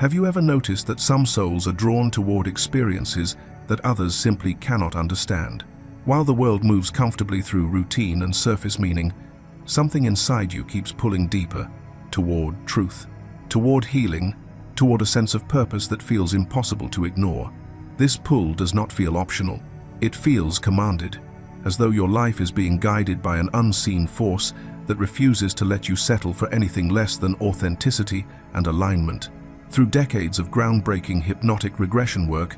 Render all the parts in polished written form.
Have you ever noticed that some souls are drawn toward experiences that others simply cannot understand? While the world moves comfortably through routine and surface meaning, something inside you keeps pulling deeper, toward truth, toward healing, toward a sense of purpose that feels impossible to ignore. This pull does not feel optional. It feels commanded, as though your life is being guided by an unseen force that refuses to let you settle for anything less than authenticity and alignment. Through decades of groundbreaking hypnotic regression work,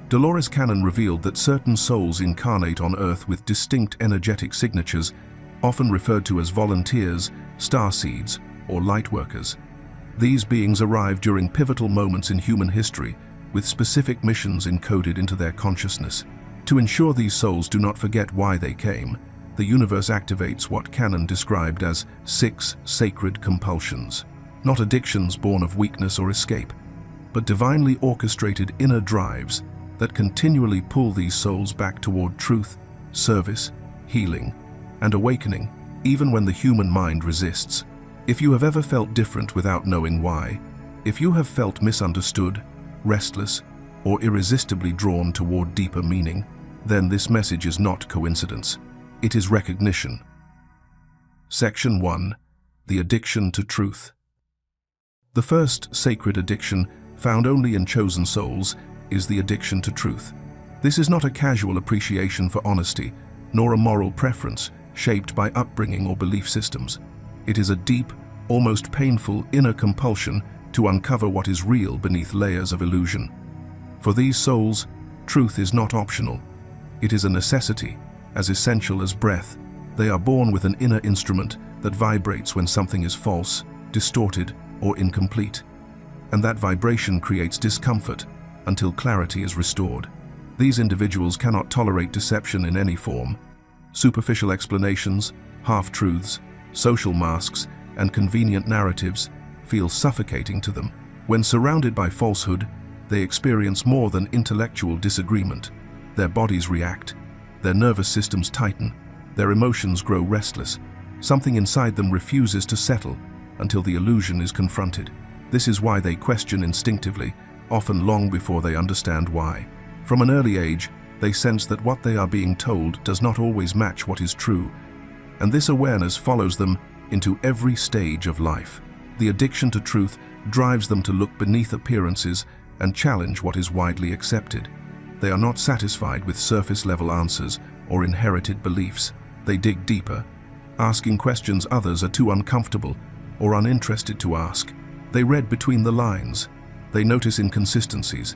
Dolores Cannon revealed that certain souls incarnate on Earth with distinct energetic signatures, often referred to as volunteers, starseeds, or lightworkers. These beings arrive during pivotal moments in human history, with specific missions encoded into their consciousness. To ensure these souls do not forget why they came, the universe activates what Cannon described as 6 sacred compulsions. Not addictions born of weakness or escape, but divinely orchestrated inner drives that continually pull these souls back toward truth, service, healing, and awakening, even when the human mind resists. If you have ever felt different without knowing why, if you have felt misunderstood, restless, or irresistibly drawn toward deeper meaning, then this message is not coincidence. It is recognition. Section 1. The addiction to truth. The first sacred addiction, found only in chosen souls, is the addiction to truth. This is not a casual appreciation for honesty, nor a moral preference shaped by upbringing or belief systems. It is a deep, almost painful inner compulsion to uncover what is real beneath layers of illusion. For these souls, truth is not optional. It is a necessity, as essential as breath. They are born with an inner instrument that vibrates when something is false, distorted, or incomplete. And that vibration creates discomfort until clarity is restored. These individuals cannot tolerate deception in any form. Superficial explanations, half-truths, social masks, and convenient narratives feel suffocating to them. When surrounded by falsehood, they experience more than intellectual disagreement. Their bodies react, their nervous systems tighten, their emotions grow restless. Something inside them refuses to settle until the illusion is confronted. This is why they question instinctively, often long before they understand why. From an early age, they sense that what they are being told does not always match what is true, and this awareness follows them into every stage of life. The addiction to truth drives them to look beneath appearances and challenge what is widely accepted. They are not satisfied with surface-level answers or inherited beliefs. They dig deeper, asking questions others are too uncomfortable or uninterested to ask. They read between the lines. They notice inconsistencies.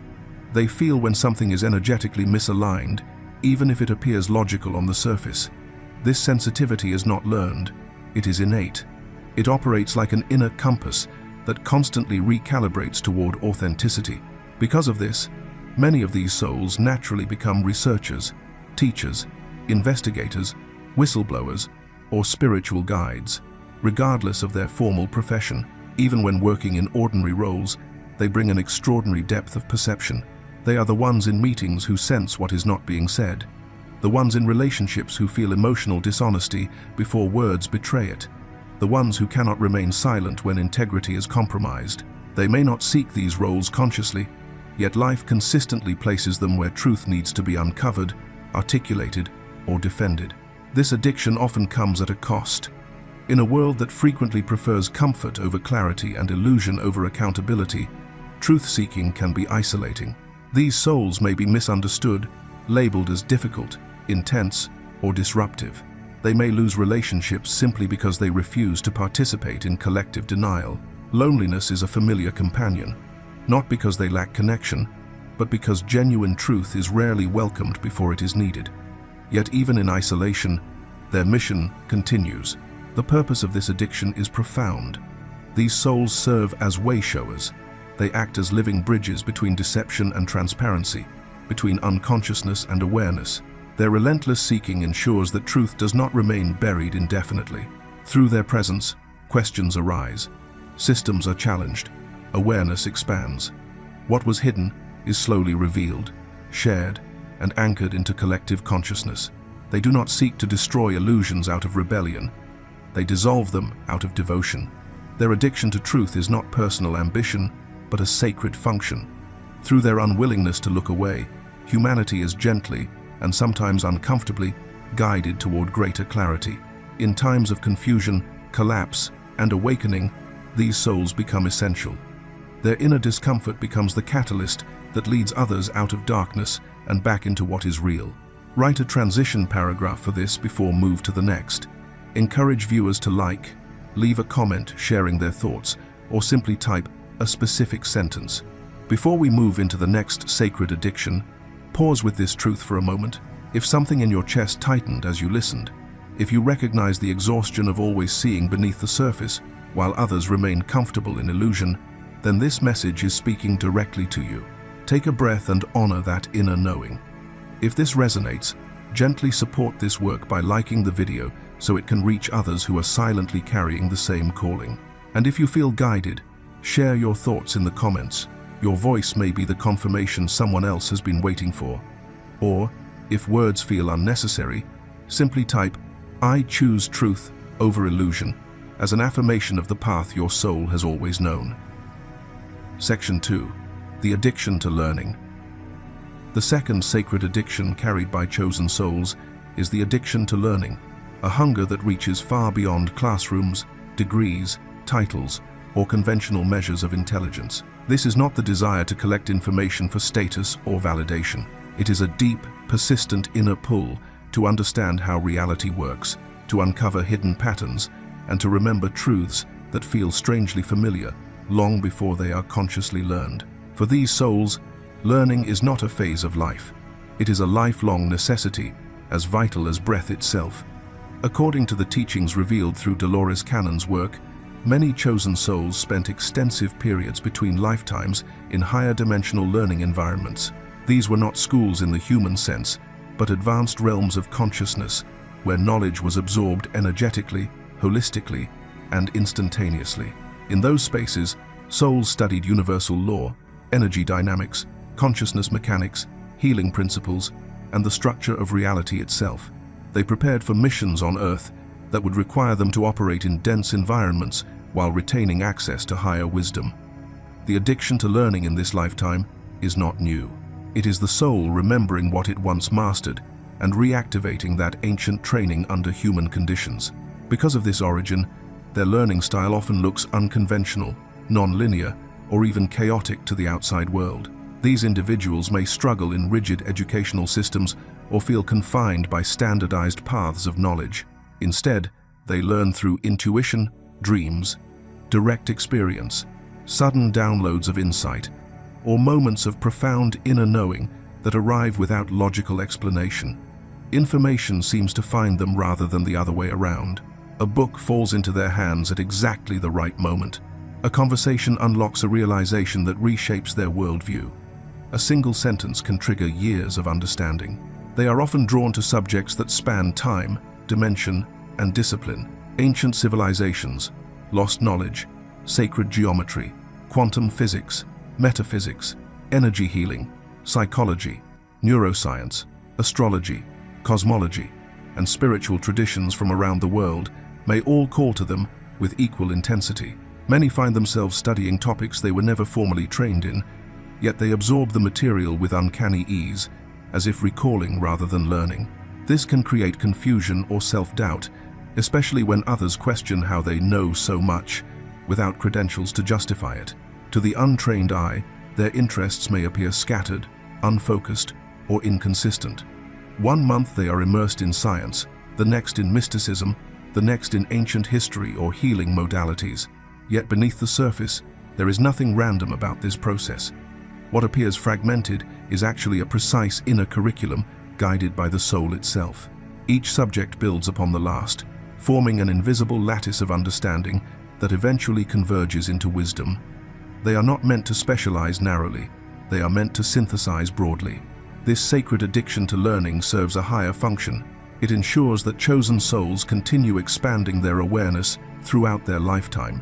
They feel when something is energetically misaligned, even if it appears logical on the surface. This sensitivity is not learned. It is innate. It operates like an inner compass that constantly recalibrates toward authenticity. Because of this, many of these souls naturally become researchers, teachers, investigators, whistleblowers, or spiritual guides. Regardless of their formal profession, even when working in ordinary roles, they bring an extraordinary depth of perception. They are the ones in meetings who sense what is not being said, the ones in relationships who feel emotional dishonesty before words betray it, the ones who cannot remain silent when integrity is compromised. They may not seek these roles consciously, yet life consistently places them where truth needs to be uncovered, articulated, or defended. This addiction often comes at a cost. In a world that frequently prefers comfort over clarity and illusion over accountability, truth-seeking can be isolating. These souls may be misunderstood, labeled as difficult, intense, or disruptive. They may lose relationships simply because they refuse to participate in collective denial. Loneliness is a familiar companion, not because they lack connection, but because genuine truth is rarely welcomed before it is needed. Yet even in isolation, their mission continues. The purpose of this addiction is profound. These souls serve as way-showers. They act as living bridges between deception and transparency, between unconsciousness and awareness. Their relentless seeking ensures that truth does not remain buried indefinitely. Through their presence, questions arise, systems are challenged, awareness expands. What was hidden is slowly revealed, shared, and anchored into collective consciousness. They do not seek to destroy illusions out of rebellion. They dissolve them out of devotion. Their addiction to truth is not personal ambition, but a sacred function. Through their unwillingness to look away, humanity is gently, and sometimes uncomfortably, guided toward greater clarity. In times of confusion, collapse, and awakening, these souls become essential. Their inner discomfort becomes the catalyst that leads others out of darkness and back into what is real. Write a transition paragraph for this before move to the next. Encourage viewers to like, leave a comment sharing their thoughts, or simply type a specific sentence. Before we move into the next sacred addiction, pause with this truth for a moment. If something in your chest tightened as you listened, if you recognize the exhaustion of always seeing beneath the surface, while others remain comfortable in illusion, then this message is speaking directly to you. Take a breath and honor that inner knowing. If this resonates, gently support this work by liking the video so it can reach others who are silently carrying the same calling. And if you feel guided, share your thoughts in the comments. Your voice may be the confirmation someone else has been waiting for. Or, if words feel unnecessary, simply type, "I choose truth over illusion," as an affirmation of the path your soul has always known. Section 2. The addiction to learning. The second sacred addiction carried by chosen souls is the addiction to learning, a hunger that reaches far beyond classrooms, degrees, titles, or conventional measures of intelligence. This is not the desire to collect information for status or validation. It is a deep, persistent inner pull to understand how reality works, to uncover hidden patterns, and to remember truths that feel strangely familiar long before they are consciously learned. For these souls, learning is not a phase of life. It is a lifelong necessity, as vital as breath itself. According to the teachings revealed through Dolores Cannon's work, many chosen souls spent extensive periods between lifetimes in higher dimensional learning environments. These were not schools in the human sense, but advanced realms of consciousness, where knowledge was absorbed energetically, holistically, and instantaneously. In those spaces, souls studied universal law, energy dynamics, consciousness mechanics, healing principles, and the structure of reality itself. They prepared for missions on Earth that would require them to operate in dense environments while retaining access to higher wisdom. The addiction to learning in this lifetime is not new. It is the soul remembering what it once mastered and reactivating that ancient training under human conditions. Because of this origin, their learning style often looks unconventional, non-linear, or even chaotic to the outside world. These individuals may struggle in rigid educational systems or feel confined by standardized paths of knowledge. Instead, they learn through intuition, dreams, direct experience, sudden downloads of insight, or moments of profound inner knowing that arrive without logical explanation. Information seems to find them rather than the other way around. A book falls into their hands at exactly the right moment. A conversation unlocks a realization that reshapes their worldview. A single sentence can trigger years of understanding. They are often drawn to subjects that span time, dimension, and discipline. Ancient civilizations, lost knowledge, sacred geometry, quantum physics, metaphysics, energy healing, psychology, neuroscience, astrology, cosmology, and spiritual traditions from around the world may all call to them with equal intensity. Many find themselves studying topics they were never formally trained in, yet they absorb the material with uncanny ease, as if recalling rather than learning. This can create confusion or self-doubt, especially when others question how they know so much without credentials to justify it. To the untrained eye, their interests may appear scattered, unfocused, or inconsistent. One month they are immersed in science, the next in mysticism, the next in ancient history or healing modalities. Yet beneath the surface, there is nothing random about this process. What appears fragmented is actually a precise inner curriculum guided by the soul itself. Each subject builds upon the last, forming an invisible lattice of understanding that eventually converges into wisdom. They are not meant to specialize narrowly, they are meant to synthesize broadly. This sacred addiction to learning serves a higher function. It ensures that chosen souls continue expanding their awareness throughout their lifetime,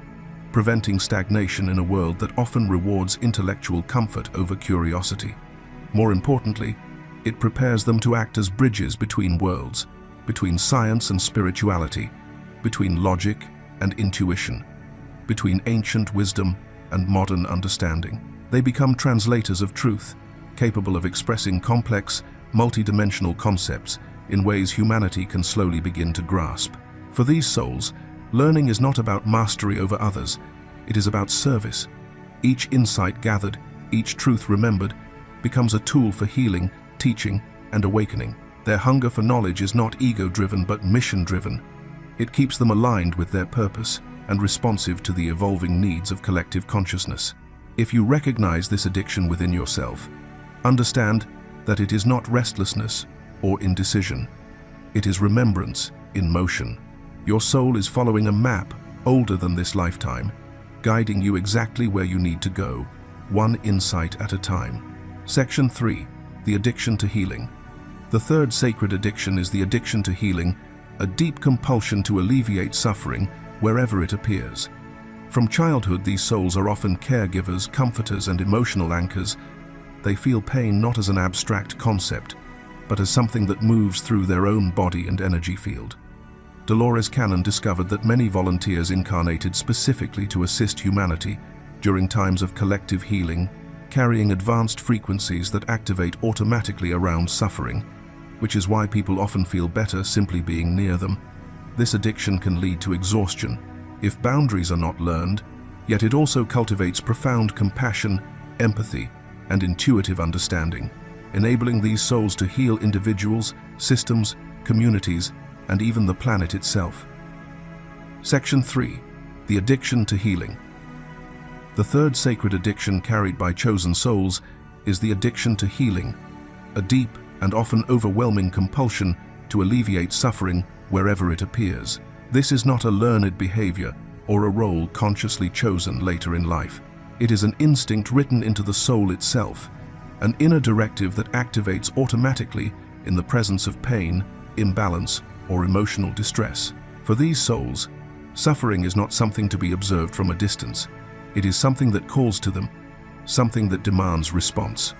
preventing stagnation in a world that often rewards intellectual comfort over curiosity. More importantly, it prepares them to act as bridges between worlds, between science and spirituality, between logic and intuition, between ancient wisdom and modern understanding. They become translators of truth, capable of expressing complex, multidimensional concepts in ways humanity can slowly begin to grasp. For these souls, learning is not about mastery over others, it is about service. Each insight gathered, each truth remembered, becomes a tool for healing, teaching, and awakening. Their hunger for knowledge is not ego-driven but mission-driven. It keeps them aligned with their purpose and responsive to the evolving needs of collective consciousness. If you recognize this addiction within yourself, understand that it is not restlessness or indecision. It is remembrance in motion. Your soul is following a map older than this lifetime, guiding you exactly where you need to go, one insight at a time. Section 3. The addiction to healing. The third sacred addiction is the addiction to healing, a deep compulsion to alleviate suffering wherever it appears. From childhood, these souls are often caregivers, comforters, and emotional anchors. They feel pain not as an abstract concept, but as something that moves through their own body and energy field. Dolores Cannon discovered that many volunteers incarnated specifically to assist humanity during times of collective healing, carrying advanced frequencies that activate automatically around suffering, which is why people often feel better simply being near them. This addiction can lead to exhaustion if boundaries are not learned, yet it also cultivates profound compassion, empathy, and intuitive understanding, enabling these souls to heal individuals, systems, communities, and even the planet itself. Section 3. The addiction to healing. The third sacred addiction carried by chosen souls is the addiction to healing, a deep and often overwhelming compulsion to alleviate suffering wherever it appears. This is not a learned behavior or a role consciously chosen later in life. It is an instinct written into the soul itself, an inner directive that activates automatically in the presence of pain, imbalance, or emotional distress. For these souls, suffering is not something to be observed from a distance. It is something that calls to them, something that demands response.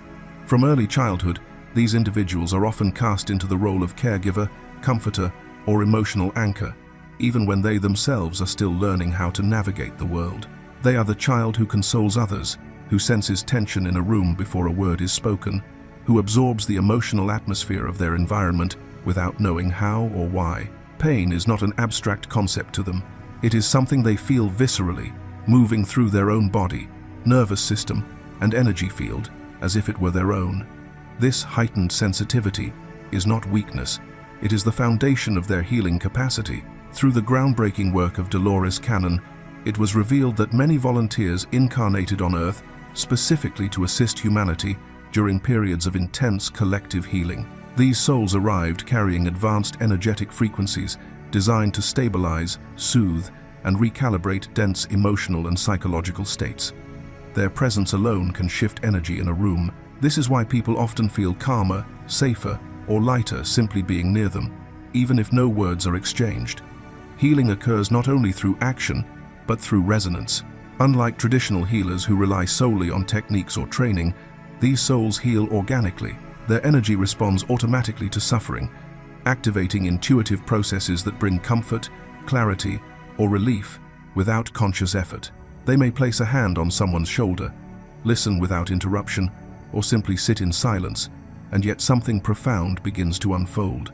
From early childhood, these individuals are often cast into the role of caregiver, comforter, or emotional anchor, even when they themselves are still learning how to navigate the world. They are the child who consoles others, who senses tension in a room before a word is spoken, who absorbs the emotional atmosphere of their environment without knowing how or why. Pain is not an abstract concept to them. It is something they feel viscerally, moving through their own body, nervous system, and energy field as if it were their own. This heightened sensitivity is not weakness. It is the foundation of their healing capacity. Through the groundbreaking work of Dolores Cannon, it was revealed that many volunteers incarnated on Earth specifically to assist humanity during periods of intense collective healing. These souls arrived carrying advanced energetic frequencies designed to stabilize, soothe, and recalibrate dense emotional and psychological states. Their presence alone can shift energy in a room. This is why people often feel calmer, safer, or lighter simply being near them, even if no words are exchanged. Healing occurs not only through action, but through resonance. Unlike traditional healers who rely solely on techniques or training, these souls heal organically. Their energy responds automatically to suffering, activating intuitive processes that bring comfort, clarity, or relief without conscious effort. They may place a hand on someone's shoulder, listen without interruption, or simply sit in silence, and yet something profound begins to unfold.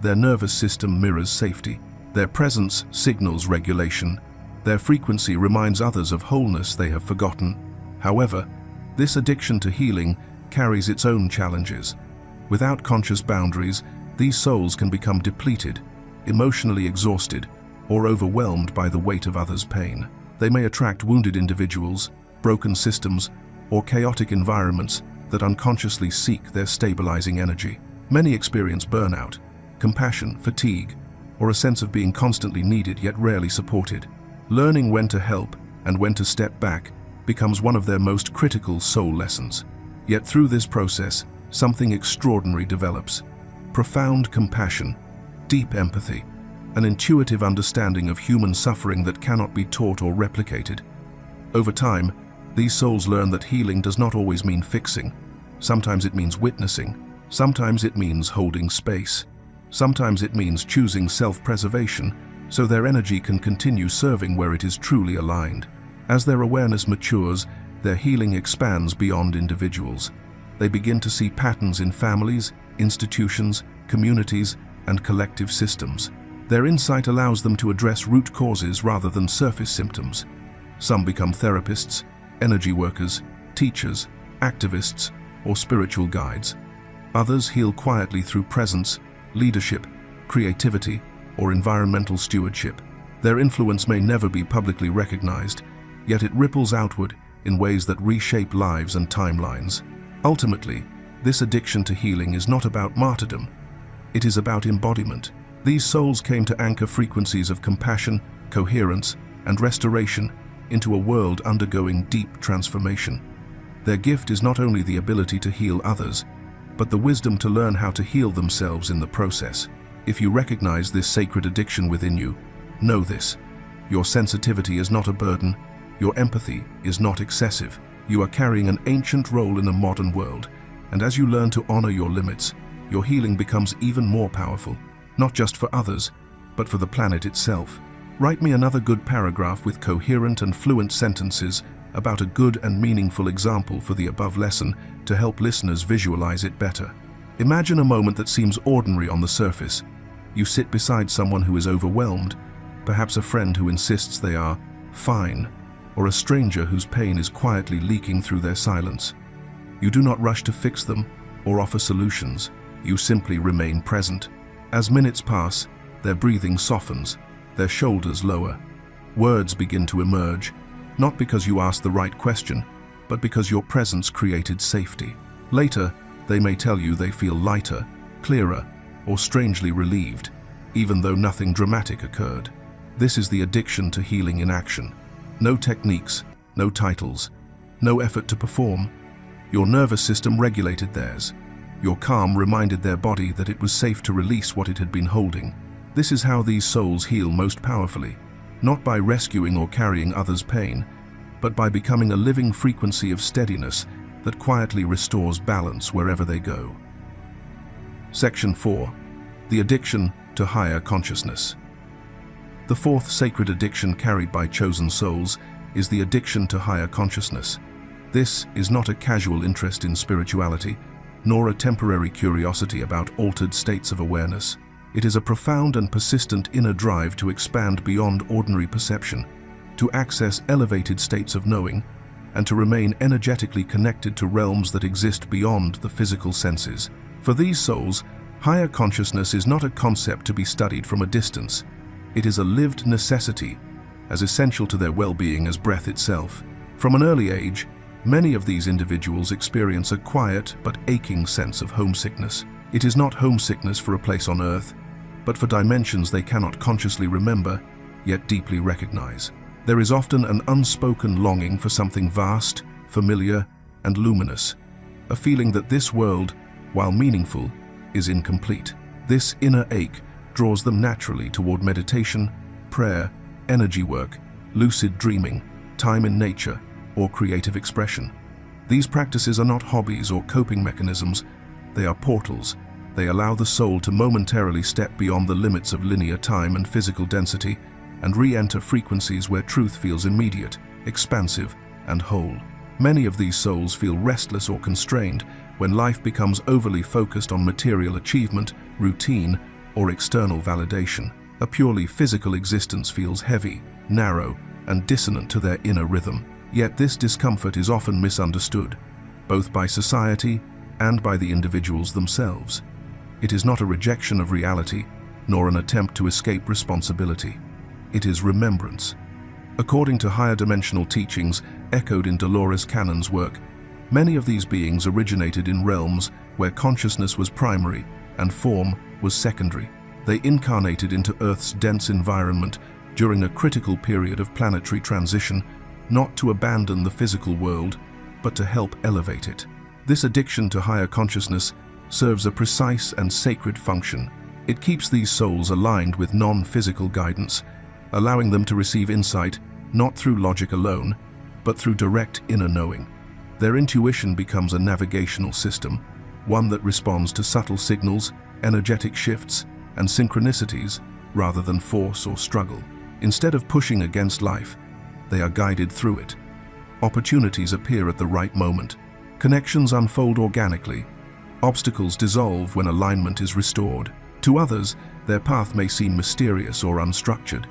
Their nervous system mirrors safety. Their presence signals regulation. Their frequency reminds others of wholeness they have forgotten. However, this addiction to healing carries its own challenges. Without conscious boundaries, these souls can become depleted, emotionally exhausted, or overwhelmed by the weight of others' pain. They may attract wounded individuals, broken systems, or chaotic environments that unconsciously seek their stabilizing energy. Many experience burnout, compassion, fatigue, or a sense of being constantly needed yet rarely supported. Learning when to help and when to step back becomes one of their most critical soul lessons. Yet through this process, something extraordinary develops. Profound compassion, deep empathy, an intuitive understanding of human suffering that cannot be taught or replicated. Over time, these souls learn that healing does not always mean fixing. Sometimes it means witnessing. Sometimes it means holding space. Sometimes it means choosing self-preservation so their energy can continue serving where it is truly aligned. As their awareness matures, their healing expands beyond individuals. They begin to see patterns in families, institutions, communities, and collective systems. Their insight allows them to address root causes rather than surface symptoms. Some become therapists, energy workers, teachers, activists, or spiritual guides. Others heal quietly through presence, leadership, creativity, or environmental stewardship. Their influence may never be publicly recognized, yet it ripples outward in ways that reshape lives and timelines. Ultimately, this addiction to healing is not about martyrdom. It is about embodiment. These souls came to anchor frequencies of compassion, coherence, and restoration into a world undergoing deep transformation. Their gift is not only the ability to heal others, but the wisdom to learn how to heal themselves in the process. If you recognize this sacred addiction within you, know this: your sensitivity is not a burden, your empathy is not excessive. You are carrying an ancient role in a modern world, and as you learn to honor your limits, your healing becomes even more powerful, not just for others, but for the planet itself. Write me another good paragraph with coherent and fluent sentences about a good and meaningful example for the above lesson to help listeners visualize it better. Imagine a moment that seems ordinary on the surface. You sit beside someone who is overwhelmed, perhaps a friend who insists they are fine, or a stranger whose pain is quietly leaking through their silence. You do not rush to fix them or offer solutions. You simply remain present. As minutes pass, their breathing softens, their shoulders lower. Words begin to emerge, not because you asked the right question, but because your presence created safety. Later, they may tell you they feel lighter, clearer, or strangely relieved, even though nothing dramatic occurred. This is the addiction to healing in action. No techniques, no titles, no effort to perform. Your nervous system regulated theirs. Your calm reminded their body that it was safe to release what it had been holding. This is how these souls heal most powerfully, not by rescuing or carrying others' pain, but by becoming a living frequency of steadiness that quietly restores balance wherever they go. Section 4. The addiction to higher consciousness. The fourth sacred addiction carried by chosen souls is the addiction to higher consciousness. This is not a casual interest in spirituality, nor a temporary curiosity about altered states of awareness. It is a profound and persistent inner drive to expand beyond ordinary perception, to access elevated states of knowing, and to remain energetically connected to realms that exist beyond the physical senses. For these souls, higher consciousness is not a concept to be studied from a distance. It is a lived necessity, as essential to their well-being as breath itself. From an early age, many of these individuals experience a quiet but aching sense of homesickness. It is not homesickness for a place on earth, but for dimensions they cannot consciously remember, yet deeply recognize. There is often an unspoken longing for something vast, familiar, and luminous, a feeling that this world, while meaningful, is incomplete. This inner ache draws them naturally toward meditation, prayer, energy work, lucid dreaming, time in nature, or creative expression. These practices are not hobbies or coping mechanisms, they are portals. They allow the soul to momentarily step beyond the limits of linear time and physical density and re-enter frequencies where truth feels immediate, expansive, and whole. Many of these souls feel restless or constrained when life becomes overly focused on material achievement, routine, or external validation. A purely physical existence feels heavy, narrow, and dissonant to their inner rhythm. Yet this discomfort is often misunderstood, both by society and by the individuals themselves. It is not a rejection of reality, nor an attempt to escape responsibility. It is remembrance. According to higher dimensional teachings echoed in Dolores Cannon's work, many of these beings originated in realms where consciousness was primary and form was secondary. They incarnated into Earth's dense environment during a critical period of planetary transition, not to abandon the physical world, but to help elevate it. This addiction to higher consciousness serves a precise and sacred function. It keeps these souls aligned with non-physical guidance, allowing them to receive insight not through logic alone, but through direct inner knowing. Their intuition becomes a navigational system, one that responds to subtle signals, energetic shifts, and synchronicities rather than force or struggle. Instead of pushing against life, they are guided through it. Opportunities appear at the right moment. Connections unfold organically. Obstacles dissolve when alignment is restored. To others, their path may seem mysterious or unstructured,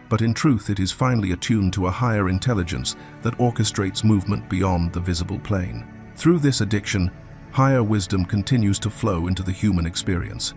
but in truth it is finely attuned to a higher intelligence that orchestrates movement beyond the visible plane. Through this addiction, higher wisdom continues to flow into the human experience.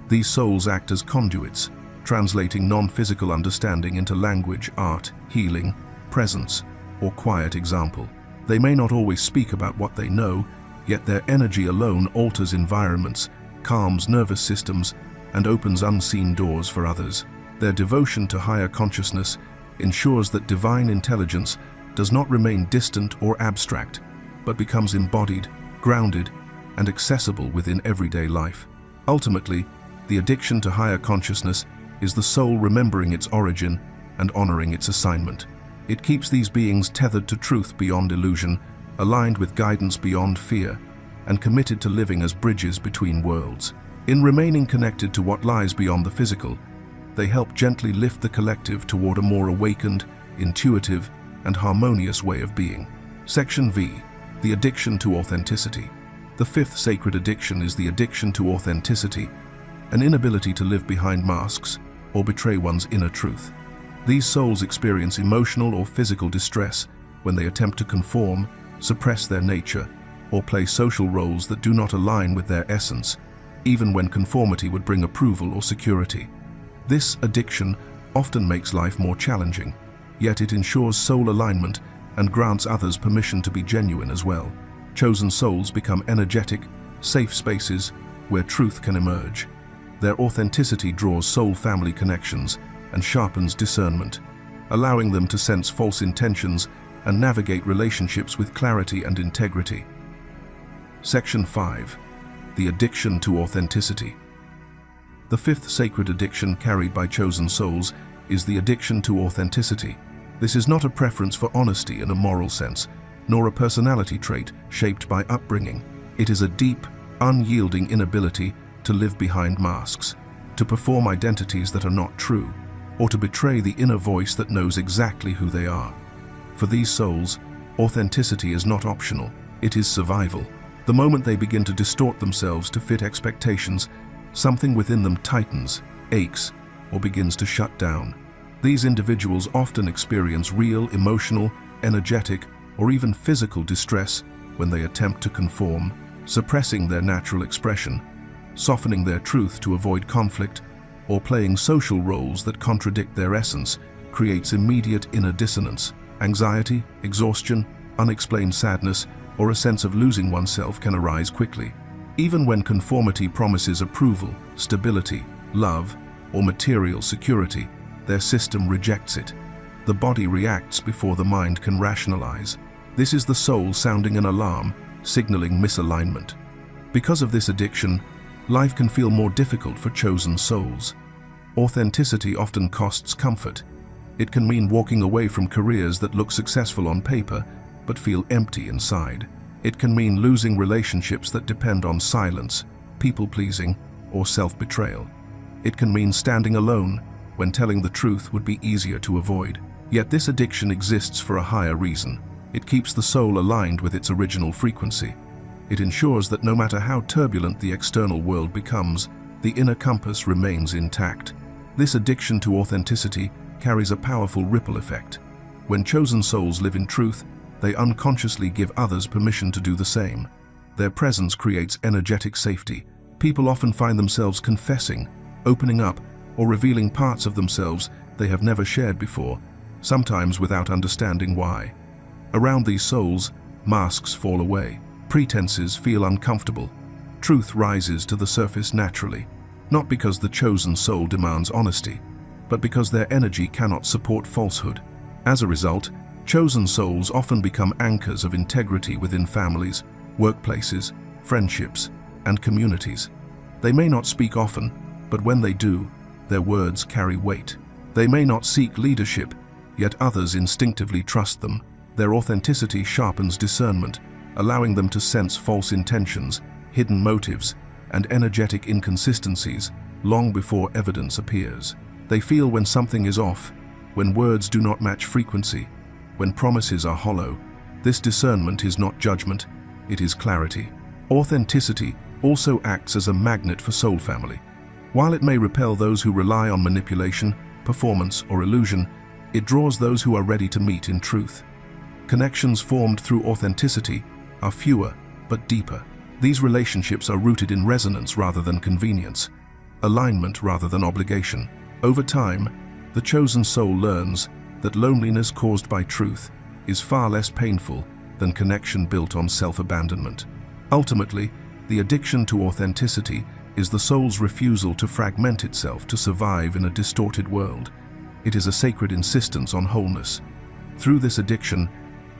These souls act as conduits, translating non-physical understanding into language, art, healing, presence, or quiet example. They may not always speak about what they know, yet their energy alone alters environments, calms nervous systems, and opens unseen doors for others. Their devotion to higher consciousness ensures that divine intelligence does not remain distant or abstract, but becomes embodied, grounded, and accessible within everyday life. Ultimately, the addiction to higher consciousness is the soul remembering its origin and honoring its assignment. It keeps these beings tethered to truth beyond illusion, aligned with guidance beyond fear, and committed to living as bridges between worlds. In remaining connected to what lies beyond the physical, they help gently lift the collective toward a more awakened, intuitive, and harmonious way of being. Section V. The addiction to authenticity. The fifth sacred addiction is the addiction to authenticity, an inability to live behind masks or betray one's inner truth. These souls experience emotional or physical distress when they attempt to conform, suppress their nature, or play social roles that do not align with their essence, even when conformity would bring approval or security. This addiction often makes life more challenging, yet it ensures soul alignment and grants others permission to be genuine as well. Chosen souls become energetic, safe spaces where truth can emerge. Their authenticity draws soul-family connections and sharpens discernment, allowing them to sense false intentions and navigate relationships with clarity and integrity. Section 5. The addiction to authenticity. The fifth sacred addiction carried by chosen souls is the addiction to authenticity. This is not a preference for honesty in a moral sense, nor a personality trait shaped by upbringing. It is a deep, unyielding inability to live behind masks, to perform identities that are not true, or to betray the inner voice that knows exactly who they are. For these souls, authenticity is not optional, it is survival. The moment they begin to distort themselves to fit expectations, something within them tightens, aches, or begins to shut down. These individuals often experience real emotional, energetic, or even physical distress when they attempt to conform, suppressing their natural expression, softening their truth to avoid conflict, or playing social roles that contradict their essence creates immediate inner dissonance. Anxiety, exhaustion, unexplained sadness, or a sense of losing oneself can arise quickly. Even when conformity promises approval, stability, love, or material security, their system rejects it. The body reacts before the mind can rationalize. This is the soul sounding an alarm, signaling misalignment. Because of this addiction, life can feel more difficult for chosen souls. Authenticity often costs comfort. It can mean walking away from careers that look successful on paper, but feel empty inside. It can mean losing relationships that depend on silence, people-pleasing, or self-betrayal. It can mean standing alone when telling the truth would be easier to avoid. Yet this addiction exists for a higher reason. It keeps the soul aligned with its original frequency. It ensures that no matter how turbulent the external world becomes, the inner compass remains intact. This addiction to authenticity carries a powerful ripple effect. When chosen souls live in truth, they unconsciously give others permission to do the same. Their presence creates energetic safety. People often find themselves confessing, opening up, or revealing parts of themselves they have never shared before, sometimes without understanding why. Around these souls, masks fall away. Pretenses feel uncomfortable. Truth rises to the surface naturally, not because the chosen soul demands honesty, but because their energy cannot support falsehood. As a result, chosen souls often become anchors of integrity within families, workplaces, friendships, and communities. They may not speak often, but when they do, their words carry weight. They may not seek leadership, yet others instinctively trust them. Their authenticity sharpens discernment, allowing them to sense false intentions, hidden motives, and energetic inconsistencies long before evidence appears. They feel when something is off, when words do not match frequency, when promises are hollow. This discernment is not judgment, it is clarity. Authenticity also acts as a magnet for soul family. While it may repel those who rely on manipulation, performance, or illusion, it draws those who are ready to meet in truth. Connections formed through authenticity are fewer but deeper. These relationships are rooted in resonance rather than convenience, alignment rather than obligation. Over time, the chosen soul learns that loneliness caused by truth is far less painful than connection built on self-abandonment. Ultimately, the addiction to authenticity is the soul's refusal to fragment itself to survive in a distorted world. It is a sacred insistence on wholeness. Through this addiction,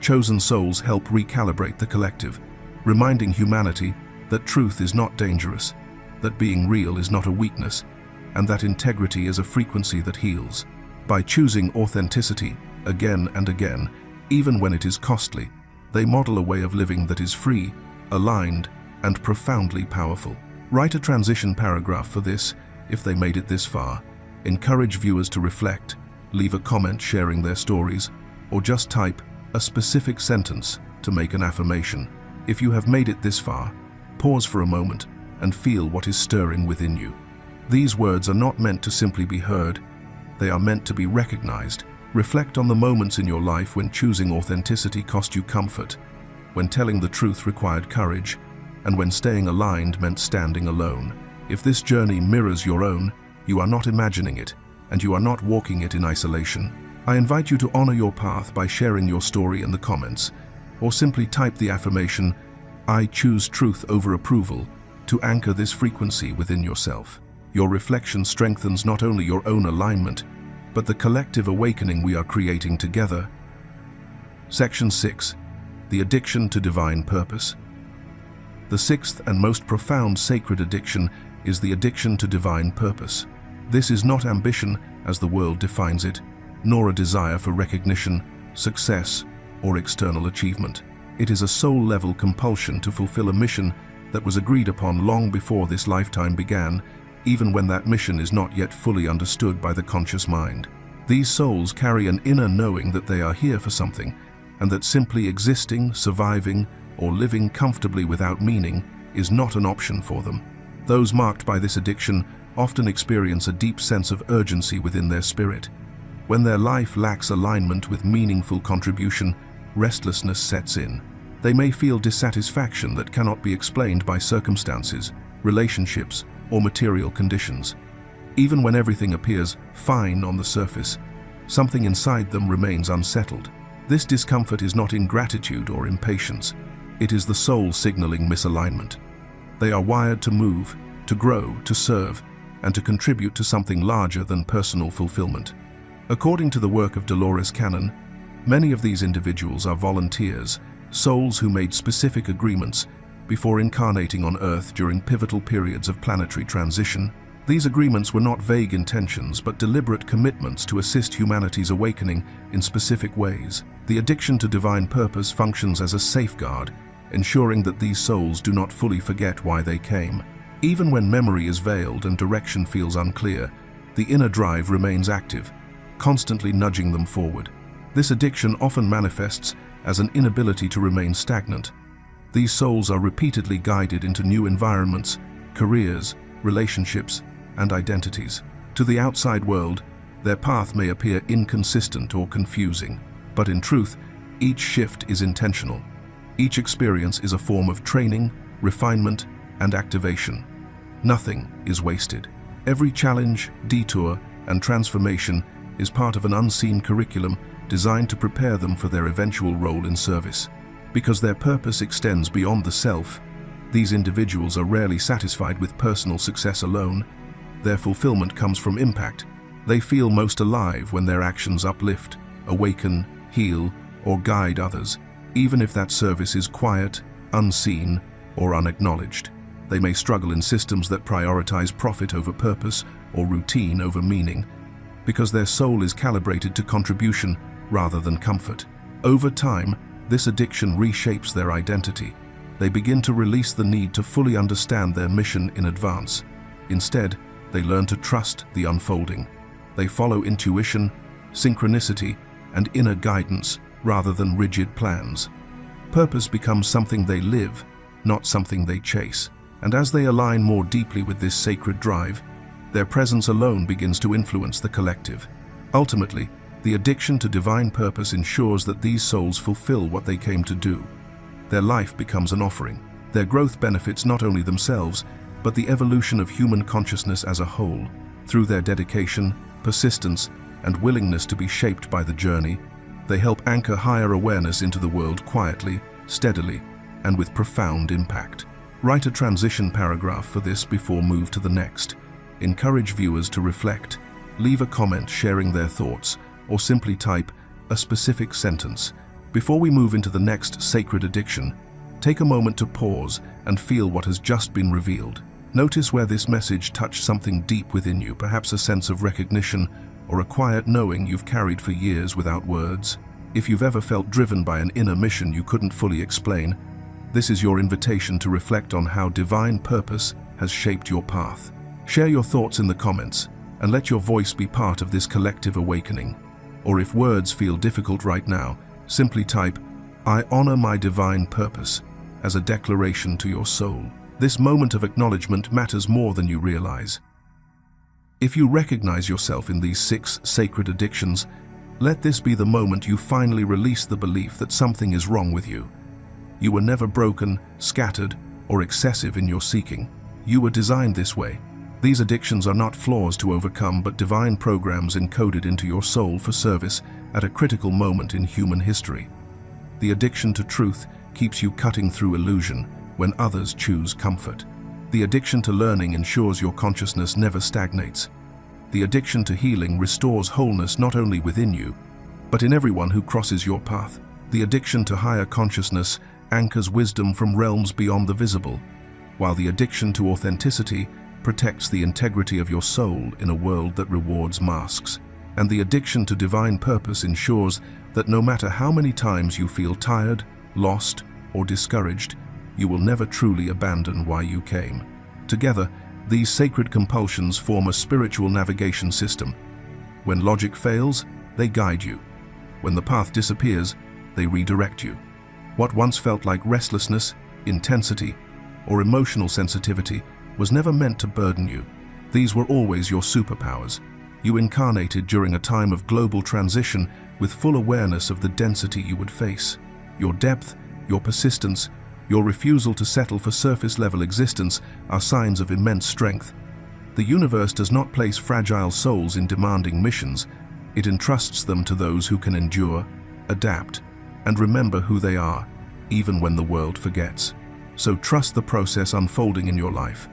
chosen souls help recalibrate the collective, reminding humanity that truth is not dangerous, that being real is not a weakness, and that integrity is a frequency that heals. By choosing authenticity again and again, even when it is costly, they model a way of living that is free, aligned, and profoundly powerful. Write a transition paragraph for this if they made it this far. Encourage viewers to reflect, leave a comment sharing their stories, or just type a specific sentence to make an affirmation. If you have made it this far, pause for a moment and feel what is stirring within you. These words are not meant to simply be heard, they are meant to be recognized. Reflect on the moments in your life when choosing authenticity cost you comfort, when telling the truth required courage, and when staying aligned meant standing alone. If this journey mirrors your own, you are not imagining it, and you are not walking it in isolation. I invite you to honor your path by sharing your story in the comments, or simply type the affirmation, "I choose truth over approval," to anchor this frequency within yourself. Your reflection strengthens not only your own alignment, but the collective awakening we are creating together. Section 6. The addiction to divine purpose. The sixth and most profound sacred addiction is the addiction to divine purpose. This is not ambition as the world defines it, nor a desire for recognition, success, or external achievement. It is a soul-level compulsion to fulfill a mission that was agreed upon long before this lifetime began, even when that mission is not yet fully understood by the conscious mind. These souls carry an inner knowing that they are here for something, and that simply existing, surviving, or living comfortably without meaning is not an option for them. Those marked by this addiction often experience a deep sense of urgency within their spirit. When their life lacks alignment with meaningful contribution, restlessness sets in. They may feel dissatisfaction that cannot be explained by circumstances, relationships, or material conditions. Even when everything appears fine on the surface, something inside them remains unsettled. This discomfort is not ingratitude or impatience. It is the soul signaling misalignment. They are wired to move, to grow, to serve, and to contribute to something larger than personal fulfillment. According to the work of Dolores Cannon, many of these individuals are volunteers, souls who made specific agreements before incarnating on Earth during pivotal periods of planetary transition. These agreements were not vague intentions, but deliberate commitments to assist humanity's awakening in specific ways. The addiction to divine purpose functions as a safeguard, ensuring that these souls do not fully forget why they came. Even when memory is veiled and direction feels unclear, the inner drive remains active, constantly nudging them forward. This addiction often manifests as an inability to remain stagnant. These souls are repeatedly guided into new environments, careers, relationships, and identities. To the outside world, their path may appear inconsistent or confusing, but in truth, each shift is intentional. Each experience is a form of training, refinement, and activation. Nothing is wasted. Every challenge, detour, and transformation is part of an unseen curriculum designed to prepare them for their eventual role in service. Because their purpose extends beyond the self, these individuals are rarely satisfied with personal success alone. Their fulfillment comes from impact. They feel most alive when their actions uplift, awaken, heal, or guide others, even if that service is quiet, unseen, or unacknowledged. They may struggle in systems that prioritize profit over purpose or routine over meaning, because their soul is calibrated to contribution rather than comfort. Over time, this addiction reshapes their identity. They begin to release the need to fully understand their mission in advance. Instead, they learn to trust the unfolding. They follow intuition, synchronicity, and inner guidance, rather than rigid plans. Purpose becomes something they live, not something they chase. And as they align more deeply with this sacred drive, their presence alone begins to influence the collective. Ultimately, the addiction to divine purpose ensures that these souls fulfill what they came to do. Their life becomes an offering. Their growth benefits not only themselves, but the evolution of human consciousness as a whole. Through their dedication, persistence, and willingness to be shaped by the journey, they help anchor higher awareness into the world quietly, steadily, and with profound impact. Write a transition paragraph for this before move to the next. Encourage viewers to reflect, leave a comment sharing their thoughts, or simply type a specific sentence. Before we move into the next sacred addiction, take a moment to pause and feel what has just been revealed. Notice where this message touched something deep within you, perhaps a sense of recognition or a quiet knowing you've carried for years without words. If you've ever felt driven by an inner mission you couldn't fully explain, this is your invitation to reflect on how divine purpose has shaped your path. Share your thoughts in the comments and let your voice be part of this collective awakening. Or if words feel difficult right now, simply type, "I honor my divine purpose," as a declaration to your soul. This moment of acknowledgement matters more than you realize. If you recognize yourself in these 6 sacred addictions, let this be the moment you finally release the belief that something is wrong with you. You were never broken, scattered, or excessive in your seeking. You were designed this way. These addictions are not flaws to overcome, but divine programs encoded into your soul for service at a critical moment in human history. The addiction to truth keeps you cutting through illusion when others choose comfort. The addiction to learning ensures your consciousness never stagnates. The addiction to healing restores wholeness not only within you, but in everyone who crosses your path. The addiction to higher consciousness anchors wisdom from realms beyond the visible, while the addiction to authenticity protects the integrity of your soul in a world that rewards masks. And the addiction to divine purpose ensures that no matter how many times you feel tired, lost, or discouraged, you will never truly abandon why you came. Together, these sacred compulsions form a spiritual navigation system. When logic fails, they guide you. When the path disappears, they redirect you. What once felt like restlessness, intensity, or emotional sensitivity was never meant to burden you. These were always your superpowers. You incarnated during a time of global transition with full awareness of the density you would face. Your depth, your persistence, your refusal to settle for surface-level existence are signs of immense strength. The universe does not place fragile souls in demanding missions. It entrusts them to those who can endure, adapt, and remember who they are, even when the world forgets. So trust the process unfolding in your life.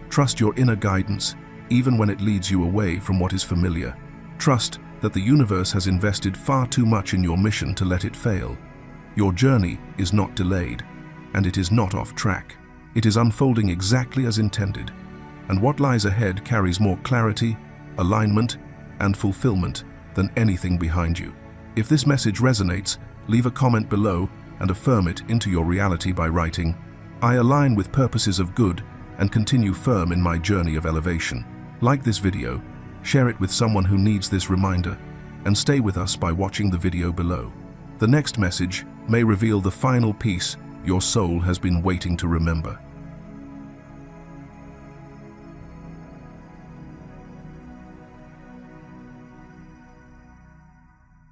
Trust your inner guidance, even when it leads you away from what is familiar. Trust that the universe has invested far too much in your mission to let it fail. Your journey is not delayed, and it is not off track. It is unfolding exactly as intended, and what lies ahead carries more clarity, alignment, and fulfillment than anything behind you. If this message resonates, leave a comment below and affirm it into your reality by writing, "I align with purposes of good and continue firm in my journey of elevation." Like this video, share it with someone who needs this reminder, and stay with us by watching the video below. The next message may reveal the final piece your soul has been waiting to remember.